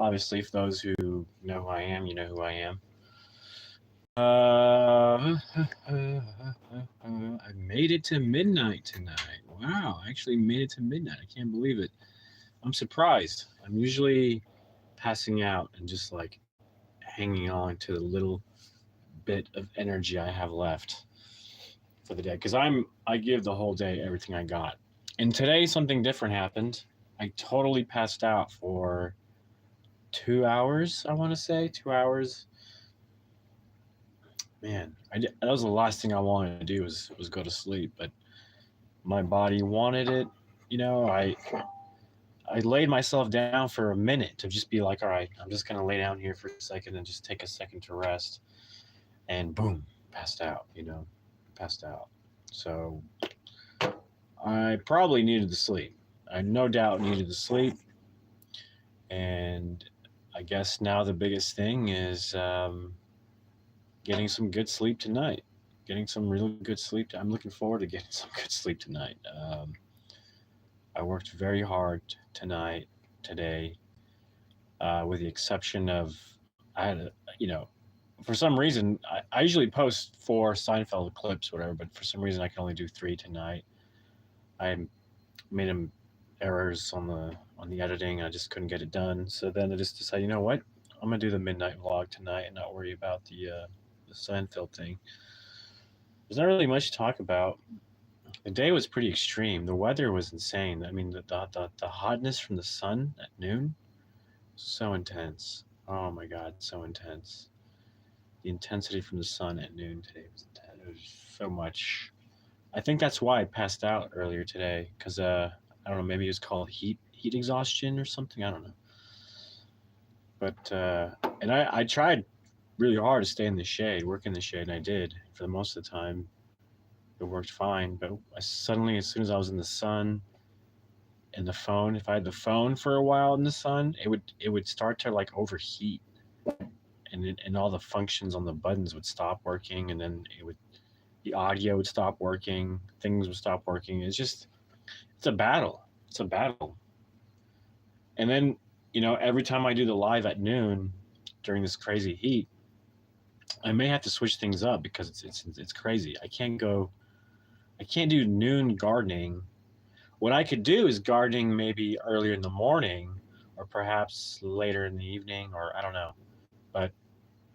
Obviously, for those who know who I am, you know who I am. Uh, I made it to midnight tonight. Wow, I actually made it to midnight. I can't believe it. I'm surprised. I'm usually passing out and just like hanging on to the little bit of energy I have left for the day because I give the whole day everything I got. And today something different happened. I totally passed out for 2 hours. I want to say 2 hours. Man, that was the last thing I wanted to do was go to sleep, but my body wanted it. I laid myself down for a minute to just be like, all right, I'm just gonna lay down here for a second and just take a second to rest, and boom, passed out. Passed out. So I probably needed to sleep. I no doubt needed to sleep, and I guess now the biggest thing is getting some good sleep tonight. Getting some really good sleep. I'm looking forward to getting some good sleep tonight. I worked very hard tonight, today, with the exception of I had for some reason I usually post 4 Seinfeld clips, whatever, but for some reason I can only do 3 tonight. I made some errors on the editing. I just couldn't get it done. So then I just decided, you know what? I'm gonna do the midnight vlog tonight and not worry about the Seinfeld thing. There's not really much to talk about. The day was pretty extreme. The weather was insane. I mean, the hotness from the sun at noon, so intense. Oh my God, so intense. The intensity from the sun at noon today was intense. It was so much. I think that's why I passed out earlier today, because I don't know, maybe it was called heat exhaustion or something. I don't know. But and I tried really hard to stay in the shade, work in the shade, and I did for the most of the time. It worked fine, but I suddenly, as soon as I was in the sun and the phone, if I had the phone for a while in the sun, it would start to like overheat, and all the functions on the buttons would stop working, and then the audio would stop working, things would stop working. It's a battle. It's a battle. And then every time I do the live at noon during this crazy heat, I may have to switch things up because it's crazy. I can't do noon gardening. What I could do is gardening maybe earlier in the morning or perhaps later in the evening, or I don't know. But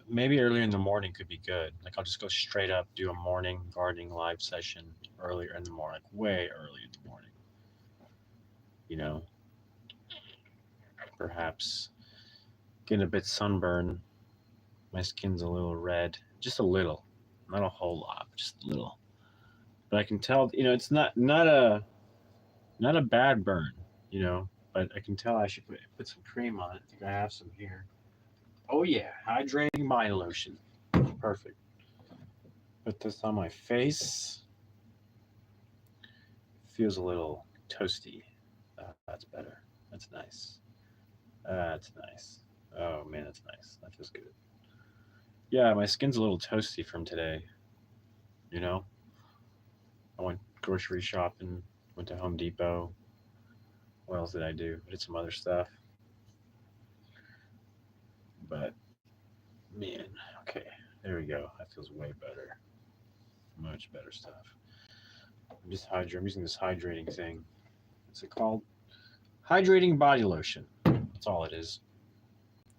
maybe earlier in the morning could be good. Like I'll just go straight up, do a morning gardening live session earlier in the morning, like way early in the morning. You know, perhaps getting a bit sunburned. My skin's a little red, just a little, not a whole lot, but just a little. But I can tell, it's not a bad burn, but I can tell I should put some cream on it. I think I have some here. Oh yeah, hydrating body lotion. Perfect. Put this on my face. Feels a little toasty. That's better. That's nice. That's nice. Oh man, that's nice. That feels good. Yeah, my skin's a little toasty from today. You know, I went grocery shopping, went to Home Depot. What else did I do? I did some other stuff. But man, okay, there we go. That feels way better. Much better stuff. I'm using this hydrating thing. What's it called? Hydrating body lotion. That's all it is.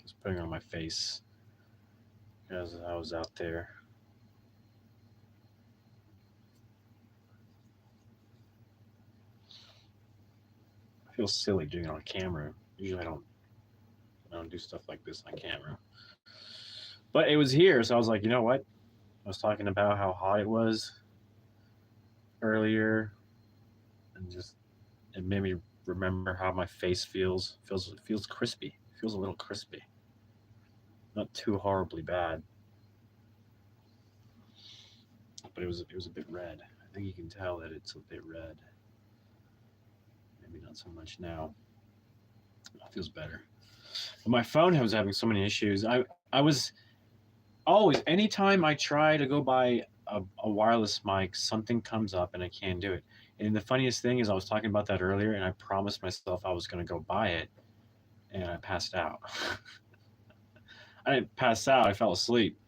Just putting it on my face as I was out there. I feel silly doing it on camera. Usually I don't do stuff like this on camera. But it was here, so I was like, you know what? I was talking about how hot it was earlier, and just it made me remember how my face feels. It feels crispy. It feels a little crispy. Not too horribly bad, but it was a bit red. I think you can tell that it's a bit red. Maybe not so much now. It feels better. But my phone was having so many issues. I was always, anytime I try to go buy a wireless mic, something comes up and I can't do it. And the funniest thing is, I was talking about that earlier, and I promised myself I was going to go buy it. and I passed out. I didn't pass out. I fell asleep.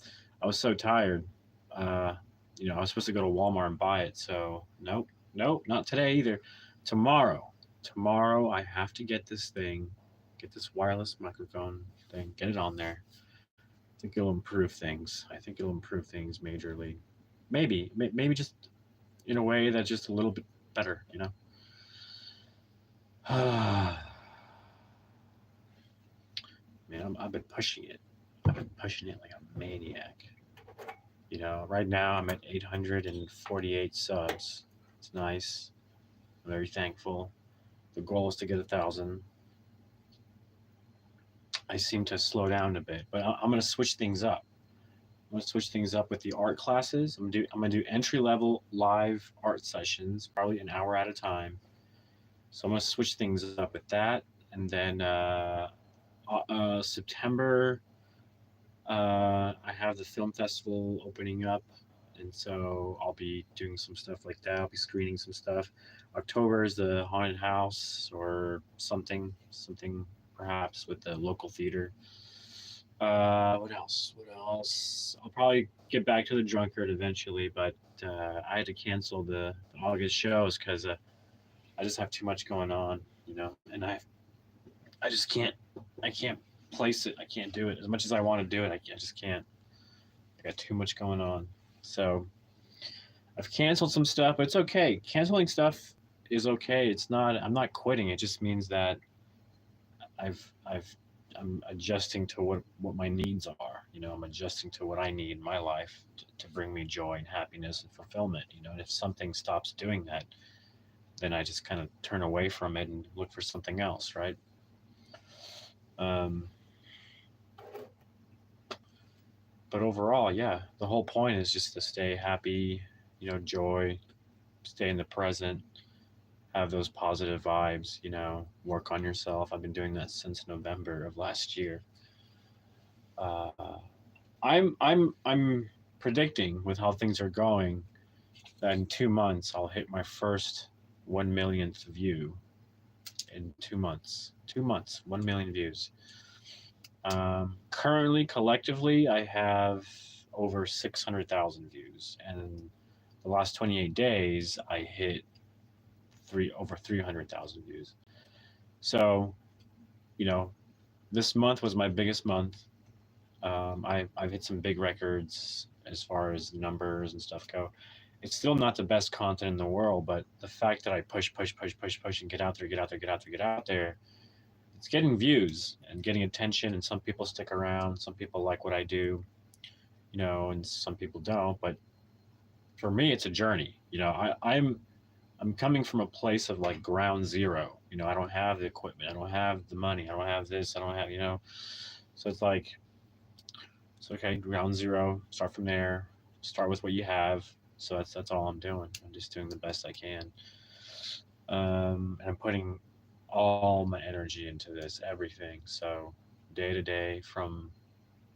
I was so tired. Uh, I was supposed to go to Walmart and buy it. So nope, nope, not today either. Tomorrow, tomorrow I have to get this thing, get this wireless microphone thing, get it on there. I think it'll improve things. I think it'll improve things majorly. Maybe just in a way that's just a little bit better. Man, I've been pushing it. I've been pushing it like a maniac. Right now I'm at 848 subs. It's nice. I'm very thankful. The goal is to get 1,000. I seem to slow down a bit, but I'm going to switch things up. I'm going to switch things up with the art classes. I'm going to do entry level live art sessions, probably an hour at a time. So I'm going to switch things up with that, and then September, I have the film festival opening up, and so I'll be doing some stuff like that. I'll be screening some stuff. October is the haunted house or something perhaps with the local theater. What else? What else? I'll probably get back to the drunkard eventually, but I had to cancel the August shows because I just have too much going on, and I just can't. I can't place it. I can't do it as much as I want to do it. I just can't. I got too much going on. So I've canceled some stuff, but it's okay. Canceling stuff is okay. It's not. I'm not quitting. It just means that I'm adjusting to what my needs are. I'm adjusting to what I need in my life to bring me joy and happiness and fulfillment. And if something stops doing that, then I just kind of turn away from it and look for something else, right? Um, but overall, yeah, the whole point is just to stay happy, joy, stay in the present, have those positive vibes, work on yourself. I've been doing that since November of last year. Uh, I'm predicting with how things are going that in 2 months I'll hit my first 1 millionth view in 2 months. 2 months, 1 million views. Currently, collectively, I have over 600,000 views, and the last 28 days I hit over 300,000 views. So, you know, this month was my biggest month. I've hit some big records as far as numbers and stuff go. It's still not the best content in the world, but the fact that I push, and get out there, get out there, it's getting views and getting attention, and some people stick around. Some people like what I do, and some people don't. But for me, it's a journey. I'm coming from a place of like ground zero. I don't have the equipment, I don't have the money, I don't have this, I don't have. So it's like, it's okay, ground zero. Start from there. Start with what you have. So that's all I'm doing. I'm just doing the best I can. And I'm putting all my energy into this, everything. So day to day, from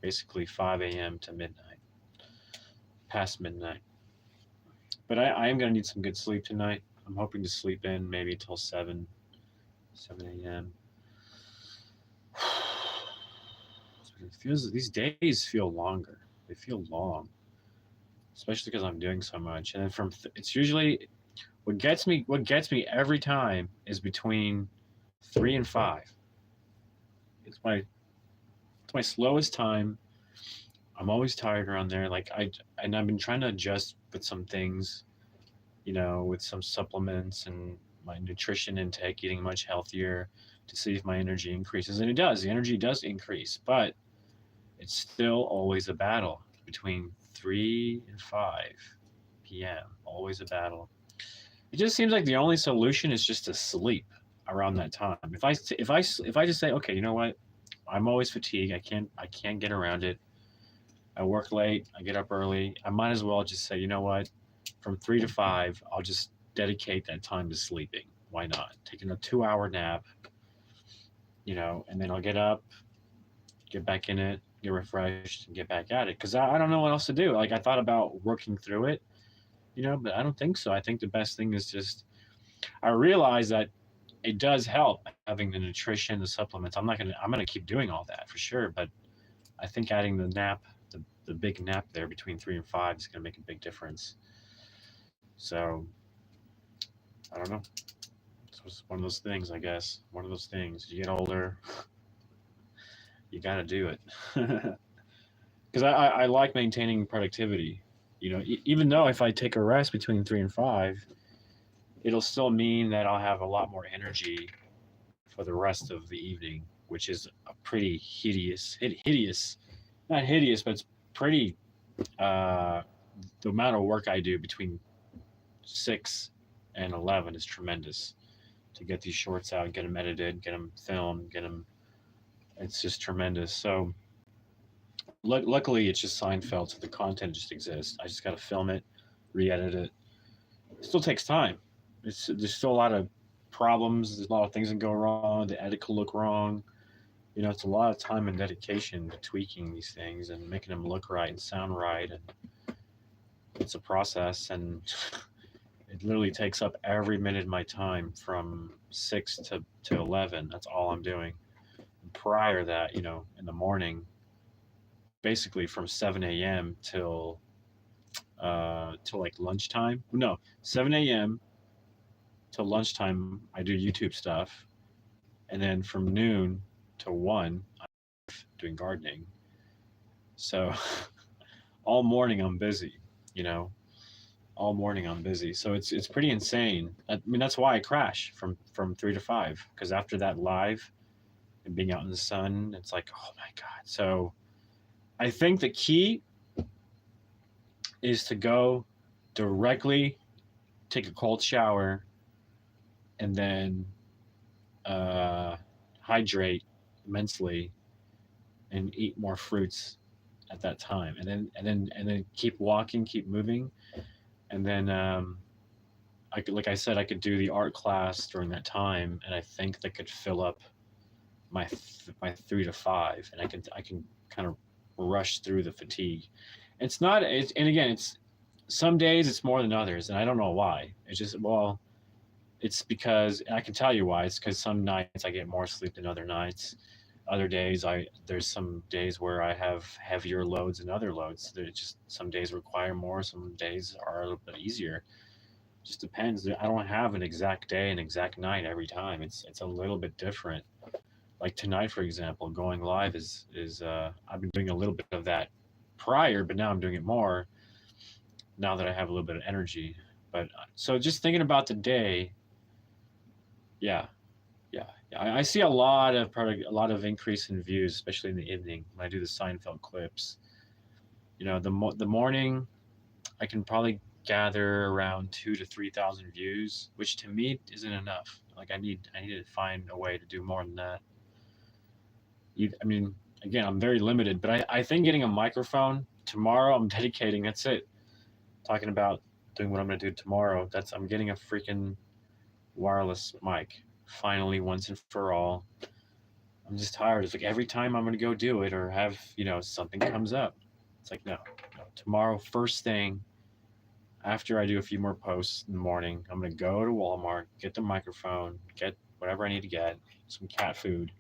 basically 5 a.m. to midnight, past midnight. But I am gonna need some good sleep tonight. I'm hoping to sleep in maybe till 7 a.m. It feels, these days feel longer. They feel long, especially because I'm doing so much. And then it's usually what gets me every time is between 3 and 5. It's my slowest time. I'm always tired around there. And I've been trying to adjust with some things, with some supplements and my nutrition intake, eating much healthier to see if my energy increases. And it does. The energy does increase, but it's still always a battle between 3 and 5 p.m. Always a battle. It just seems like the only solution is just to sleep around that time. If I just say, okay, you know what, I'm always fatigued. I can't get around it. I work late. I get up early. I might as well just say, you know what, from 3 to 5, I'll just dedicate that time to sleeping. Why not? Taking a 2-hour nap, and then I'll get up, get back in it, get refreshed, and get back at it. Because I don't know what else to do. Like, I thought about working through it, but I don't think so. I think the best thing is just, I realize that it does help having the nutrition, the supplements. I'm gonna keep doing all that for sure, but I think adding the nap, the big nap there between 3 and 5 is gonna make a big difference. So I don't know. It's one of those things, I guess. One of those things. You get older, you got to do it. Because I like maintaining productivity. Even though if I take a rest between 3 and 5, it'll still mean that I'll have a lot more energy for the rest of the evening, which is a pretty hideous, not hideous, but it's pretty, uh, the amount of work I do between 6 and 11 is tremendous to get these shorts out, get them edited, get them filmed, get them. It's just tremendous. So luckily, it's just Seinfeld, so the content just exists. I just got to film it, re-edit it. It still takes time. There's still a lot of problems. There's a lot of things that go wrong. The edit could look wrong. It's a lot of time and dedication to tweaking these things and making them look right and sound right. And it's a process, and it literally takes up every minute of my time from 6 to 11. That's all I'm doing. And prior to that, in the morning, basically from 7 a.m. till like lunchtime. No, 7 a.m. till lunchtime, I do YouTube stuff, and then from noon to 1, I'm doing gardening. So all morning I'm busy. You know, all morning I'm busy. So it's pretty insane. I mean, that's why I crash from 3 to 5, because after that live and being out in the sun, it's like, oh my god. So I think the key is to go directly, take a cold shower, and then hydrate immensely and eat more fruits at that time, and then keep walking, keep moving, and then I could, like I said, I could do the art class during that time, and I think that could fill up my 3 to 5, and I can kind of rush through the fatigue. It's not, and again, it's some days it's more than others, and I don't know why. It's just, well, it's because I can tell you why. It's because some nights I get more sleep than other nights. Other days there's some days where I have heavier loads than other loads. There just some days require more, some days are a little bit easier. Just depends. I don't have an exact day and exact night every time. It's a little bit different. Like tonight, for example, going live is I've been doing a little bit of that prior, but now I'm doing it more now that I have a little bit of energy. But so just thinking about the day, yeah, yeah, I see a lot of increase in views, especially in the evening when I do the Seinfeld clips. The morning, I can probably gather around 2 to 3 thousand views, which to me isn't enough. Like I need to find a way to do more than that. I mean, again, I'm very limited, but I think getting a microphone tomorrow, I'm dedicating. That's it. Talking about doing what I'm gonna do tomorrow. I'm getting a freaking wireless mic finally, once and for all. I'm just tired. It's like every time I'm gonna go do it or have something comes up, it's like no. Tomorrow, first thing after I do a few more posts in the morning, I'm gonna go to Walmart, get the microphone, get whatever I need to get, some cat food,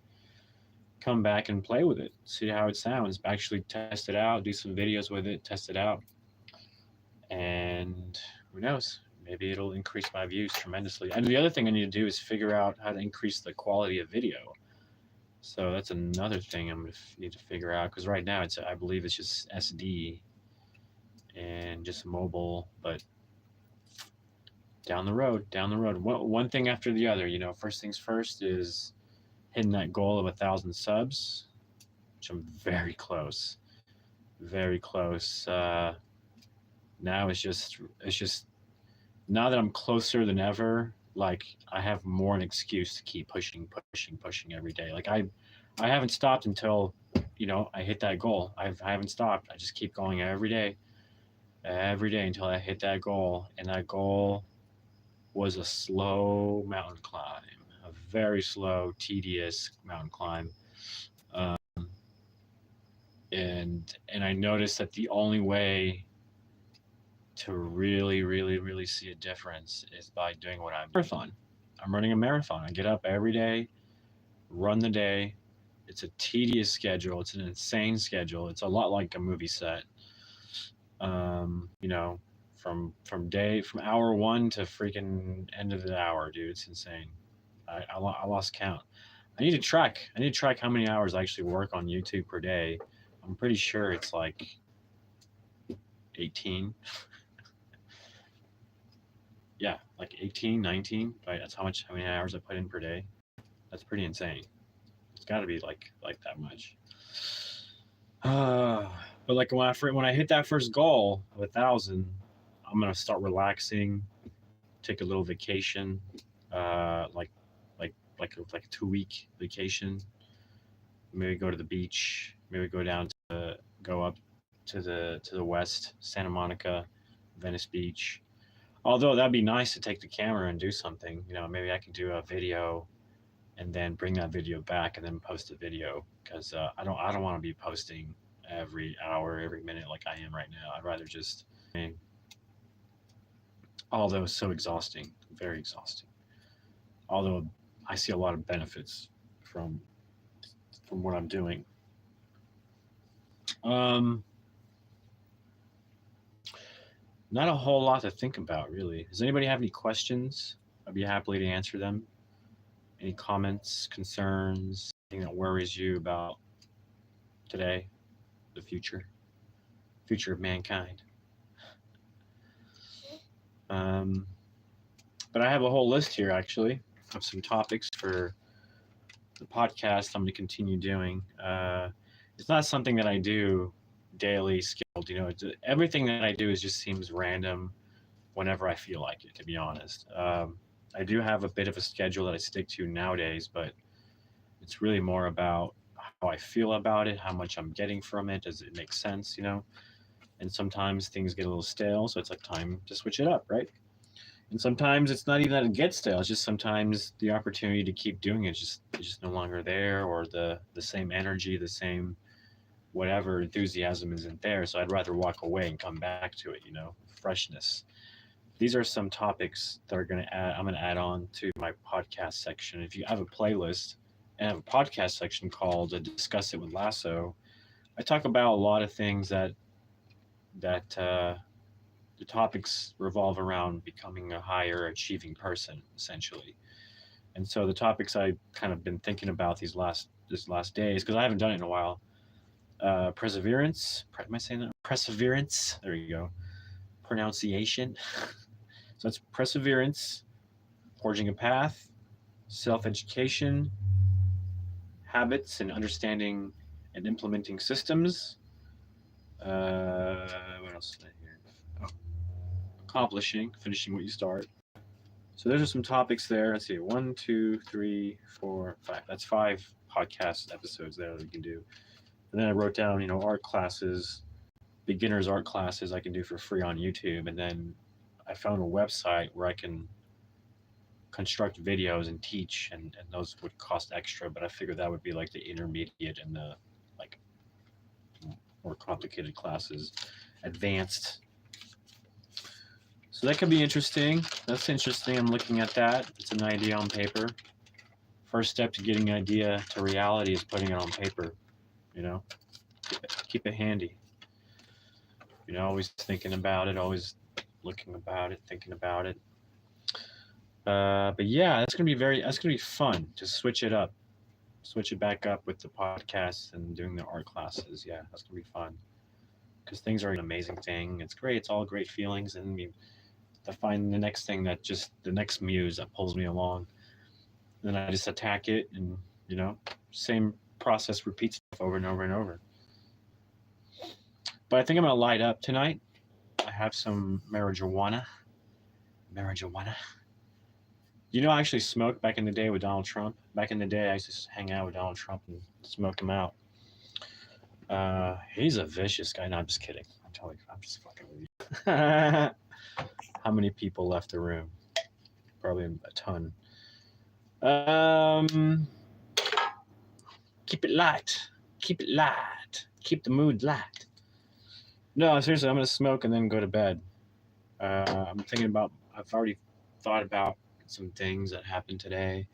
come back and play with it, see how it sounds, actually test it out, do some videos with it, test it out, and who knows? Maybe it'll increase my views tremendously. And the other thing I need to do is figure out how to increase the quality of video. So that's another thing I'm gonna need to figure out, because right now I believe it's just SD and just mobile, but down the road, one thing after the other. First things first is hitting that goal of 1,000 subs, which I'm very close, very close. Now it's just now that I'm closer than ever, like I have more an excuse to keep pushing every day. Like I haven't stopped until I hit that goal. I haven't stopped. I just keep going every day until I hit that goal. And that goal was a slow mountain climb, a very slow, tedious mountain climb. Um, and I noticed that the only way to really, really, really see a difference is by doing what I'm marathon. I'm running a marathon. I get up every day, run the day. It's a tedious schedule. It's an insane schedule. It's a lot like a movie set. You know, from hour one to freaking end of the hour, dude. It's insane. I lost count. I need to track. I need to track how many hours I actually work on YouTube per day. I'm pretty sure it's like 18. Yeah, like 18, 19. Right? That's how many hours I put in per day. That's pretty insane. It's got to be like that much. But like when I hit that first goal of 1,000, I'm gonna start relaxing, take a little vacation, uh, like like a 2 week vacation. Maybe go to the beach. Maybe go up to the west, Santa Monica, Venice Beach. Although that'd be nice to take the camera and do something. Maybe I could do a video and then bring that video back and then post a video because I don't want to be posting every hour, every minute like I am right now. I'd rather just. Although it's so exhausting, very exhausting. Although I see a lot of benefits from what I'm doing. Not a whole lot to think about, really. Does anybody have any questions? I'd be happy to answer them. Any comments, concerns, anything that worries you about today, the future of mankind? But I have a whole list here, actually, of some topics for the podcast I'm going to continue doing. It's not something that I do daily scheduled. Everything that I do just seems random whenever I feel like it, to be honest. I do have a bit of a schedule that I stick to nowadays, but it's really more about how I feel about it, how much I'm getting from it. Does it make sense, And sometimes things get a little stale, so it's like time to switch it up, right? And sometimes it's not even that it gets stale. It's just sometimes the opportunity to keep doing it is just no longer there, or the same energy, the same whatever enthusiasm isn't there. So I'd rather walk away and come back to it, freshness. These are some topics that I'm gonna add on to my podcast section. If you have a playlist and have a podcast section called Discuss It with Lasso, I talk about a lot of things that the topics revolve around becoming a higher achieving person, essentially. And so the topics I kind of been thinking about these last days, because I haven't done it in a while. Perseverance. Am I saying that? Perseverance. There you go. Pronunciation. So it's perseverance, forging a path, self-education, habits and understanding and implementing systems. What else did I hear? Oh, accomplishing, finishing what you start. So those are some topics there. Let's see, 1, 2, 3, 4, 5. That's 5 podcast episodes there that we can do. And then I wrote down, art classes, beginners art classes I can do for free on YouTube. And then I found a website where I can construct videos and teach, and those would cost extra, but I figured that would be like the intermediate and the like more complicated classes, advanced. So that could be interesting. That's interesting. I'm looking at that. It's an idea on paper. First step to getting an idea to reality is putting it on paper. Keep it handy. Always thinking about it, always looking about it, thinking about it. But yeah, that's gonna be fun to switch it back up with the podcasts and doing the art classes. Yeah, that's gonna be fun because things are an amazing thing. It's great. It's all great feelings, and to find the next thing the next muse that pulls me along. And then I just attack it, and same process repeats over and over and over. But I think I'm gonna light up tonight. I have some marijuana. I actually smoked back in the day with Donald Trump. Back in the day, I used to hang out with Donald Trump and smoke him out. He's a vicious guy. No, I'm just kidding. I'm just fucking with you. How many people left the room? Probably a ton. Keep it light. Keep it light. Keep the mood light. No, seriously, I'm going to smoke and then go to bed. I've already thought about at some things that happened today.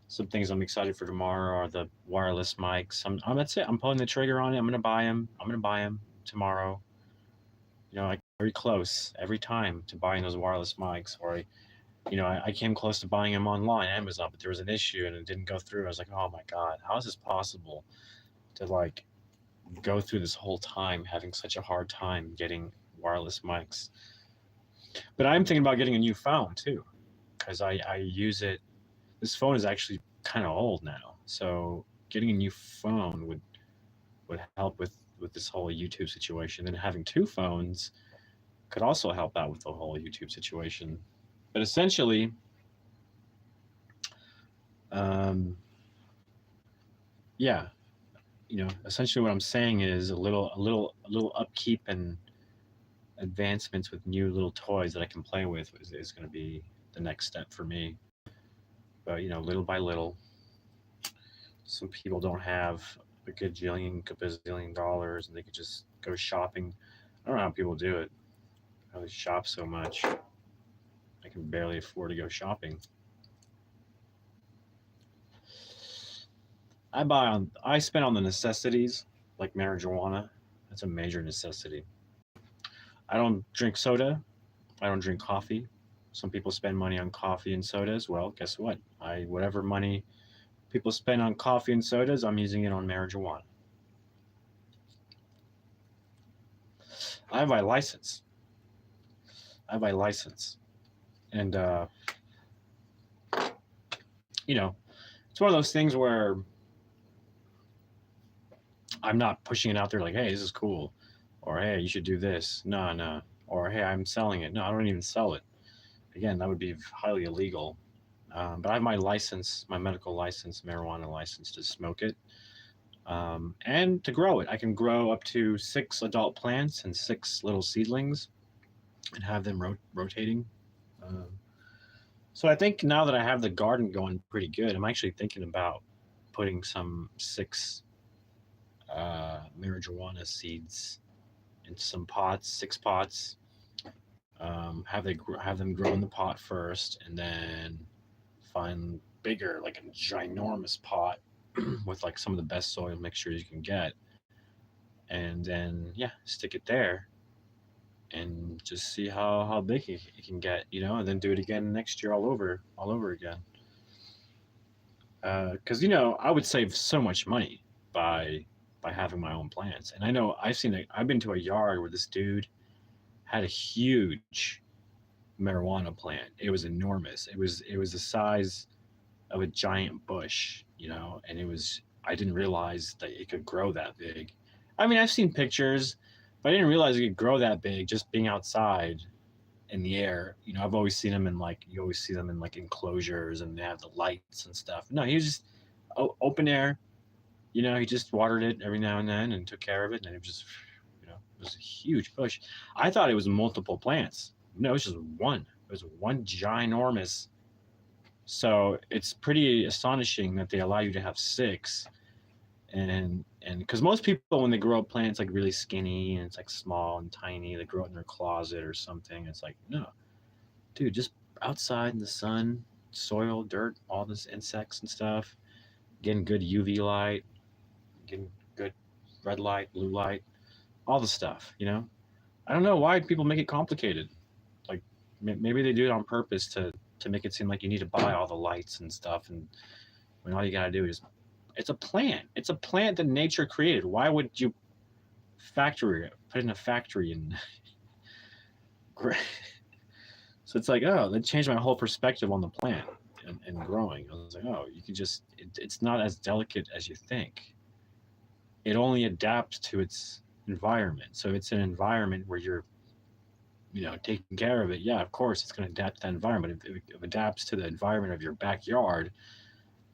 Some things I'm excited for tomorrow are the wireless mics. That's it. I'm pulling the trigger on it. I'm gonna buy them. I'm gonna buy them tomorrow. I very close every time to buying those wireless mics, or I came close to buying them online, Amazon, but there was an issue and it didn't go through. I was like, oh my god, how is this possible to like go through this whole time having such a hard time getting wireless mics? But I'm thinking about getting a new phone too, because I use it. This phone is actually kind of old now, so getting a new phone would help with this whole YouTube situation. And having two phones could also help out with the whole YouTube situation. But essentially, um, yeah, essentially what I'm saying is a little upkeep and advancements with new little toys that I can play with is going to be the next step for me. But little by little, some people don't have a gazillion dollars, and they could just go shopping. I don't know how people do it. How they shop so much. I can barely afford to go shopping. I spend on the necessities like marijuana. That's a major necessity. I don't drink soda. I don't drink coffee. Some people spend money on coffee and sodas. Well, guess what? Whatever money people spend on coffee and sodas, I'm using it on marijuana. I have my license. I have my license. And it's one of those things where I'm not pushing it out there like, hey, this is cool, or hey, you should do this. No, no. Or hey, I'm selling it. No, I don't even sell it. Again, that would be highly illegal. But I have my license, my medical license, marijuana license to smoke it, and to grow it. I can grow up to 6 adult plants and 6 little seedlings, and have them rotating. Um, so I think now that I have the garden going pretty good, I'm actually thinking about putting some 6 marijuana seeds in some pots, 6 pots. Have them grow in the pot first, and then find bigger, like a ginormous pot with like some of the best soil mixtures you can get, and then stick it there and just see how big it can get, and then do it again next year all over again. Because I would save so much money by having my own plants. And I know I've been to a yard where this dude had a huge marijuana plant. It was enormous. It was the size of a giant bush, and I didn't realize that it could grow that big. I mean, I've seen pictures, but I didn't realize it could grow that big just being outside in the air. I've always seen them in you always see them in like enclosures and they have the lights and stuff. No, he was just open air. He just watered it every now and then and took care of it, and it was a huge bush. I thought it was multiple plants. No, it was just one. It was one ginormous. So it's pretty astonishing that they allow you to have 6, and because most people, when they grow up plants like really skinny and it's like small and tiny, they grow it in their closet or something. It's like, no, dude, just outside in the sun, soil, dirt, all this insects and stuff, getting good UV light, getting good red light, blue light, all the stuff. I don't know why people make it complicated. Like maybe they do it on purpose to make it seem like you need to buy all the lights and stuff, and when all you gotta do is it's a plant. It's a plant that nature created. Why would you put in a factory and so it's like, oh, that changed my whole perspective on the plant and growing. I was like, oh, you can just it's not as delicate as you think. It only adapts to its environment. So it's an environment where you're taking care of it. Yeah, of course it's going to adapt to that environment. If it adapts to the environment of your backyard,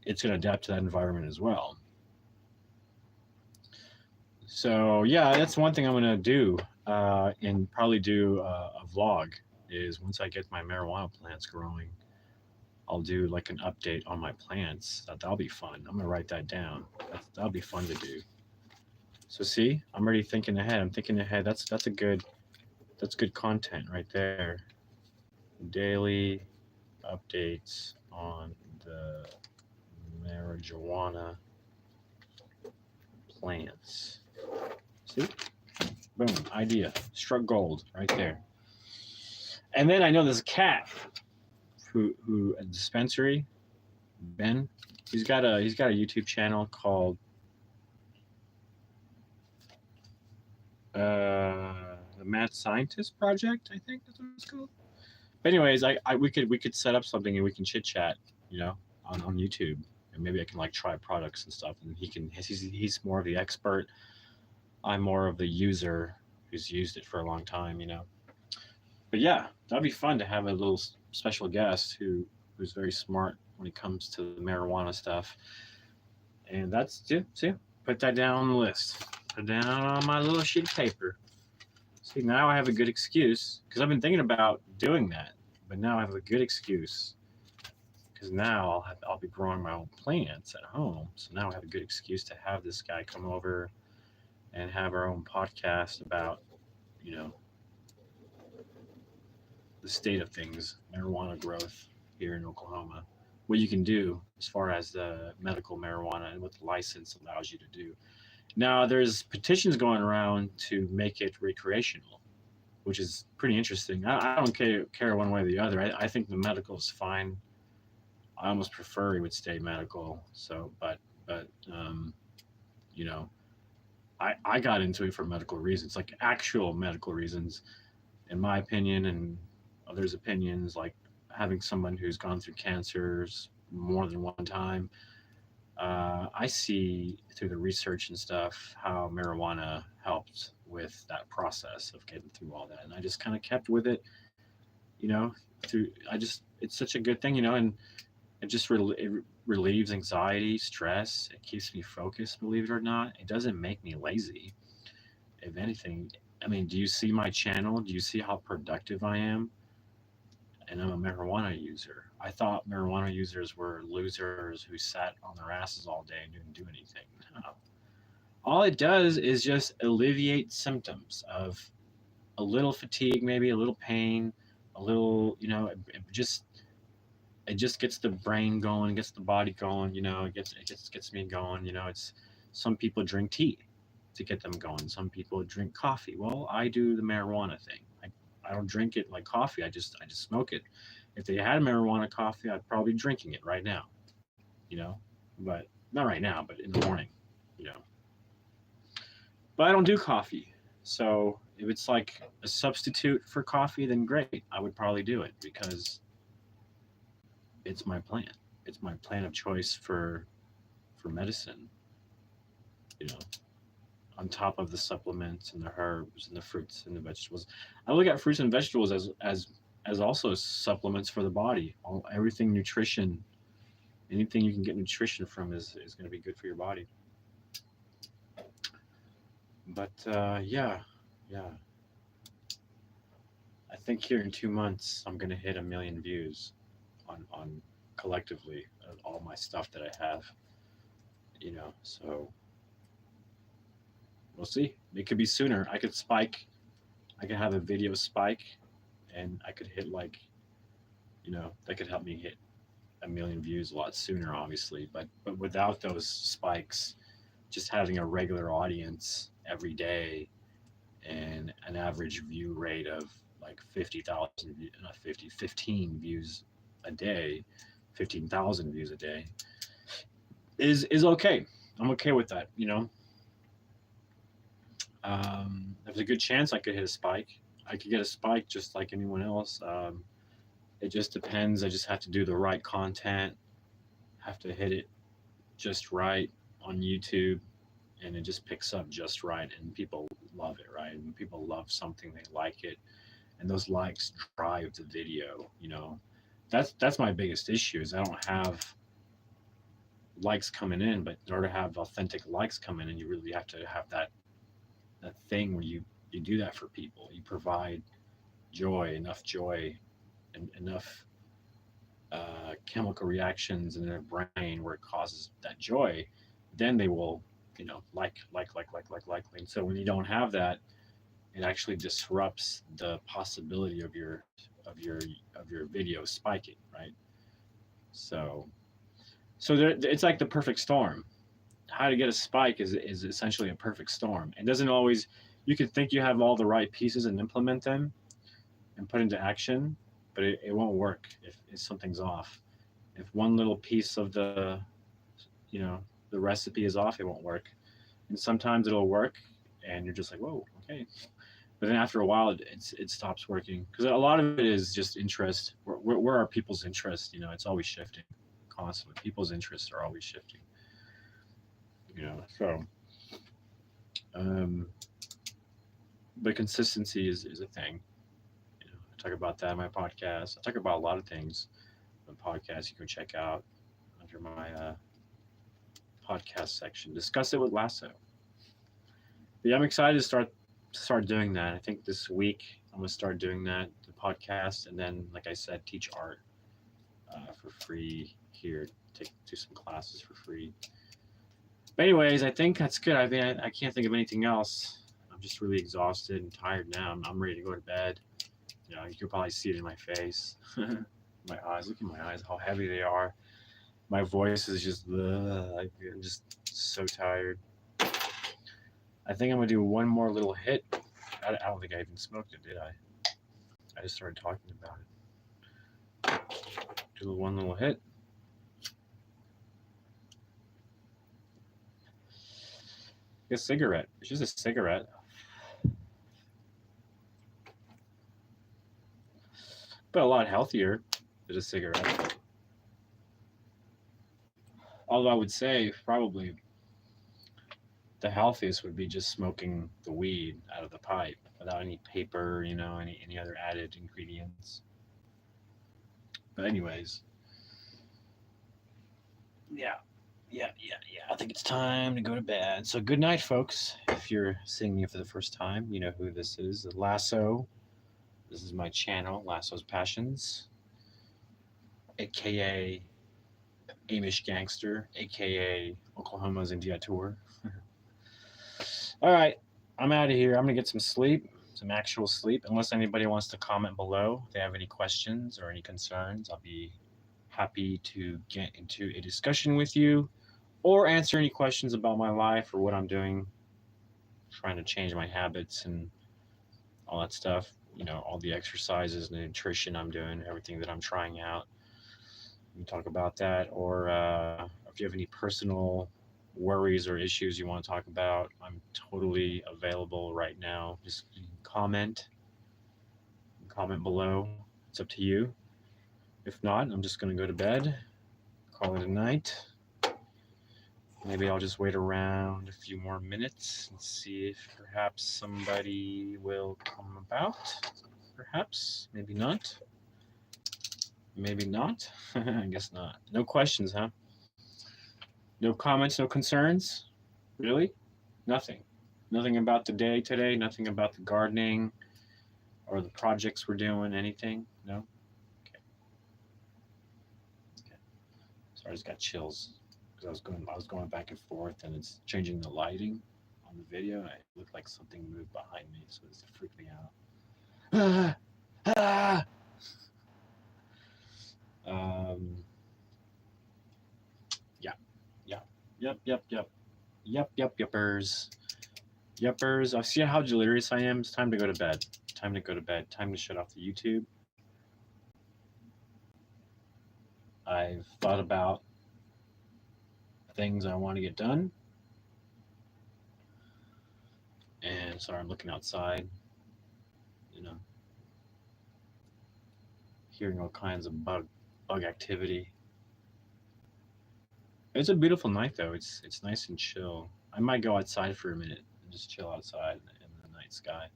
it's going to adapt to that environment as well. So yeah, that's one thing I'm going to do, and probably do a vlog, is once I get my marijuana plants growing, I'll do like an update on my plants. That'll be fun. I'm going to write that down. That'll be fun to do. So see, I'm already thinking ahead. I'm thinking ahead. That's good content right there. Daily updates on the marijuana plants. See? Boom. Idea. Struck gold right there. And then I know this cat who a dispensary, Ben. He's got a YouTube channel called the Mad Scientist Project, I think that's what it's called. But anyways, we could set up something and we can chit chat, you know, on YouTube, and maybe I can like try products and stuff, and he's more of the expert. I'm more of the user who's used it for a long time, you know. But yeah, that'd be fun to have a little special guest who's very smart when it comes to the marijuana stuff. And that's see, put that down on the list. Put it down on my little sheet of paper. See, now I have a good excuse because I've been thinking about doing that, but now I have a good excuse because now I'll be growing my own plants at home. So now I have a good excuse to have this guy come over and have our own podcast about, you know, the state of things, marijuana growth here in Oklahoma, what you can do as far as the medical marijuana and what the license allows you to do. Now, there's petitions going around to make it recreational, which is pretty interesting. I don't care one way or the other. I think the medical is fine. I almost prefer it would stay medical. So, but you know, I got into it for medical reasons, like actual medical reasons, in my opinion, and others' opinions, like having someone who's gone through cancers more than one time. I see through the research and stuff how marijuana helped with that process of getting through all that, and I just kind of kept with it, you know. It's such a good thing, you know, and it relieves anxiety, stress. It keeps me focused. Believe it or not, it doesn't make me lazy. If anything, I mean, do you see my channel? Do you see how productive I am? And I'm a marijuana user. I thought marijuana users were losers who sat on their asses all day and didn't do anything. No. All it does is just alleviate symptoms of a little fatigue, maybe a little pain, a little, you know, it just gets the brain going, gets the body going, you know, it gets me going, you know. It's some people drink tea to get them going. Some people drink coffee. Well, I do the marijuana thing. I don't drink it like coffee. I just smoke it. If they had marijuana coffee, I'd probably be drinking it right now, you know, but not right now, but in the morning, you know. But I don't do coffee. So if it's like a substitute for coffee, then great. I would probably do it because it's my plant. It's my plant of choice for medicine, you know, on top of the supplements and the herbs and the fruits and the vegetables. I look at fruits and vegetables as also supplements for the body. Everything nutrition, anything you can get nutrition from is going to be good for your body. But yeah. I think here in 2 months I'm going to hit 1 million views on collectively all my stuff that I have. You know, so we'll see. It could be sooner. I could spike. I could have a video spike, and I could hit like, you know, that could help me hit 1 million views a lot sooner, obviously. But without those spikes, just having a regular audience every day and an average view rate of like 50,000, not 50, 15 views a day, 15,000 views a day is okay. I'm okay with that, you know. There's a good chance I could hit a spike. I could get a spike just like anyone else. It just depends. I just have to do the right content, have to hit it just right on YouTube, and it just picks up just right, and people love it, right? When people love something, they like it, and those likes drive the video, you know. That's my biggest issue is I don't have likes coming in, but in order to have authentic likes coming in, you really have to have that thing where you do that for people. You provide joy, and enough chemical reactions in their brain where it causes that joy, then they will, you know, like. And so when you don't have that, it actually disrupts the possibility of your of your video spiking, right? So there, it's like the perfect storm. How to get a spike is essentially a perfect storm. It doesn't always. You could think you have all the right pieces and implement them and put into action, but it won't work if something's off. If one little piece of you know, the recipe is off, it won't work. And sometimes it'll work, and you're just like, whoa, okay. But then after a while, it stops working because a lot of it is just interest. Where are people's interests? You know, it's always shifting constantly. People's interests are always shifting. You know, so um, but consistency is a thing. You know, I talk about that in my podcast. I talk about a lot of things on the podcast you can check out under my podcast section. Discuss it with Lasso. But yeah, I'm excited to start doing that. I think this week I'm gonna start doing that, the podcast, and then, like I said, teach art for free here. Do some classes for free. But anyways, I think that's good. I mean, I can't think of anything else. I'm just really exhausted and tired now. I'm ready to go to bed. You know, you can probably see it in my face, my eyes. Look at my eyes, how heavy they are. My voice is just, I'm just so tired. I think I'm gonna do one more little hit. I don't think I even smoked it, did I? I just started talking about it. Do one little hit. A cigarette. It's just a cigarette. But a lot healthier than a cigarette. Although I would say probably the healthiest would be just smoking the weed out of the pipe without any paper, you know, any other added ingredients. But anyways, yeah. I think it's time to go to bed. So good night, folks. If you're seeing me for the first time, you know who this is. Lasso. This is my channel, Lasso's Passions, aka Amish Gangster, aka Oklahoma's India Tour. All right, I'm out of here. I'm gonna get some sleep, some actual sleep. Unless anybody wants to comment below, if they have any questions or any concerns, I'll be happy to get into a discussion with you or answer any questions about my life or what I'm doing, trying to change my habits and all that stuff. You know, all the exercises and the nutrition I'm doing, everything that I'm trying out. We can talk about that. Or if you have any personal worries or issues you want to talk about, I'm totally available right now. Just comment below. It's up to you. If not, I'm just going to go to bed, call it a night. Maybe I'll just wait around a few more minutes and see if perhaps somebody will come about. Perhaps, maybe not. Maybe not. I guess not. No questions, huh? No comments, no concerns? Really? Nothing. Nothing about the day today, nothing about the gardening or the projects we're doing, anything? No? Okay. Sorry, I just got chills because I was going back and forth and it's changing the lighting on the video and it looked like something moved behind me, so it's freaked me out. Yuppers. I see how delirious I am. It's time to go to bed. Time to shut off the YouTube. I've thought about things I want to get done. And sorry, I'm looking outside, you know, hearing all kinds of bug activity. It's a beautiful night though. It's nice and chill. I might go outside for a minute and just chill outside in the night sky.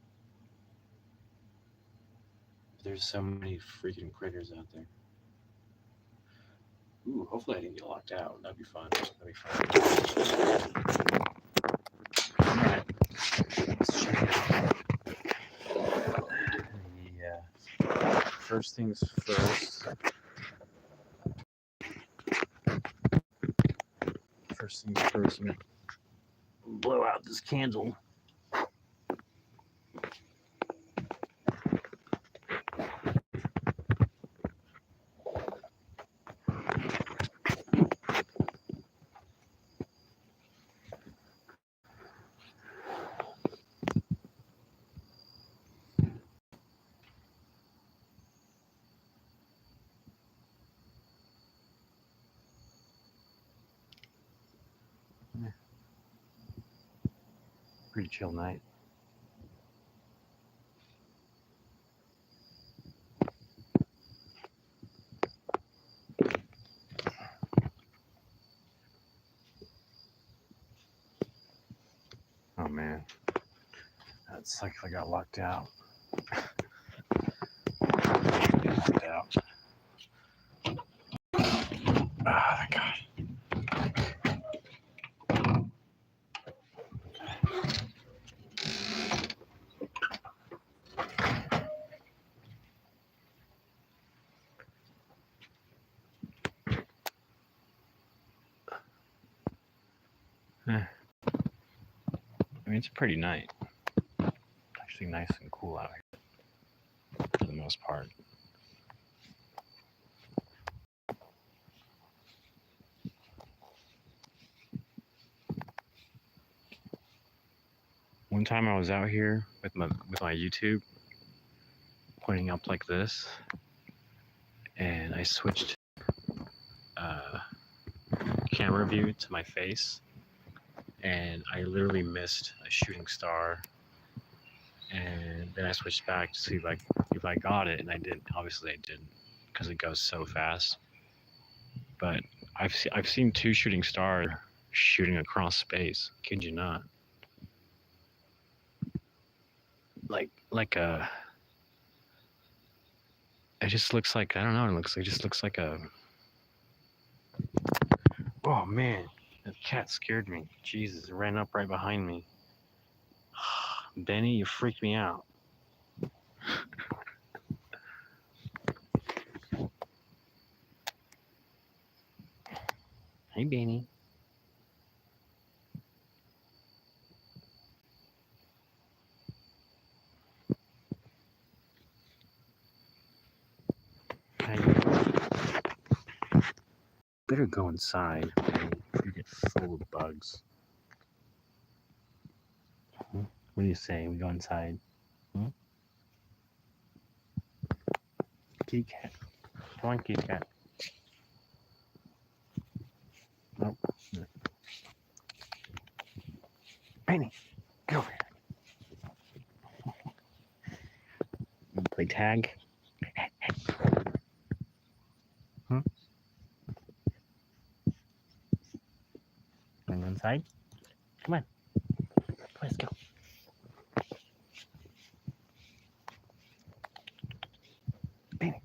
There's so many freaking critters out there. Ooh, hopefully I didn't get locked out. That'd be fun. All right. Let's check it out. Yeah. First things first. I'm gonna blow out this candle. Pretty chill night. Oh man, that sucks. I got locked out. Locked out. Ah, thank God. I mean, it's a pretty night. It's actually nice and cool out here for the most part. One time I was out here with my YouTube, pointing up like this, and I switched camera view to my face, and I literally missed a shooting star. And then I switched back to see if I got it, and I didn't. Obviously, I didn't because it goes so fast. But I've seen 2 shooting stars shooting across space. Kid you not. Like a. It just looks like, I don't know. It just looks like a. Oh man, that cat scared me. Jesus, it ran up right behind me. Benny, you freaked me out. Hey, Benny. Better go inside. You get full of bugs. What do you say? We go inside. Kitty cat. Come on, kitty cat. Nope. Penny, get over here. You play tag. Wanna go inside? Come on. Let's go. Penny.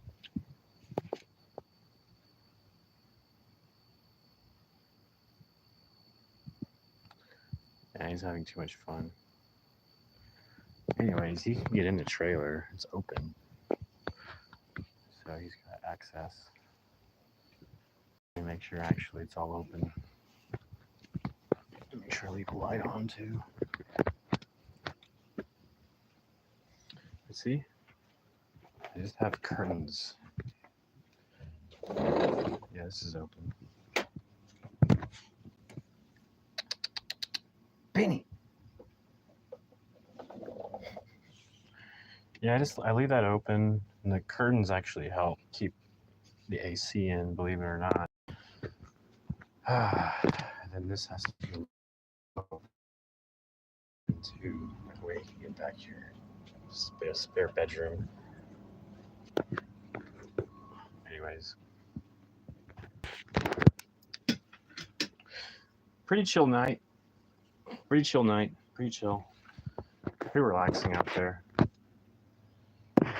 Yeah, he's having too much fun. Anyways, he can get in the trailer. It's open. So he's got access. Make sure actually it's all open. Make sure I leave the light on too. Let's see. I just have curtains. Yeah, this is open. Benny. Yeah, I leave that open, and the curtains actually help keep the AC in, believe it or not. And then this has to be open too. Wait, you can get back here. Spare bedroom. Anyways, pretty chill night. Pretty chill. Pretty relaxing out there.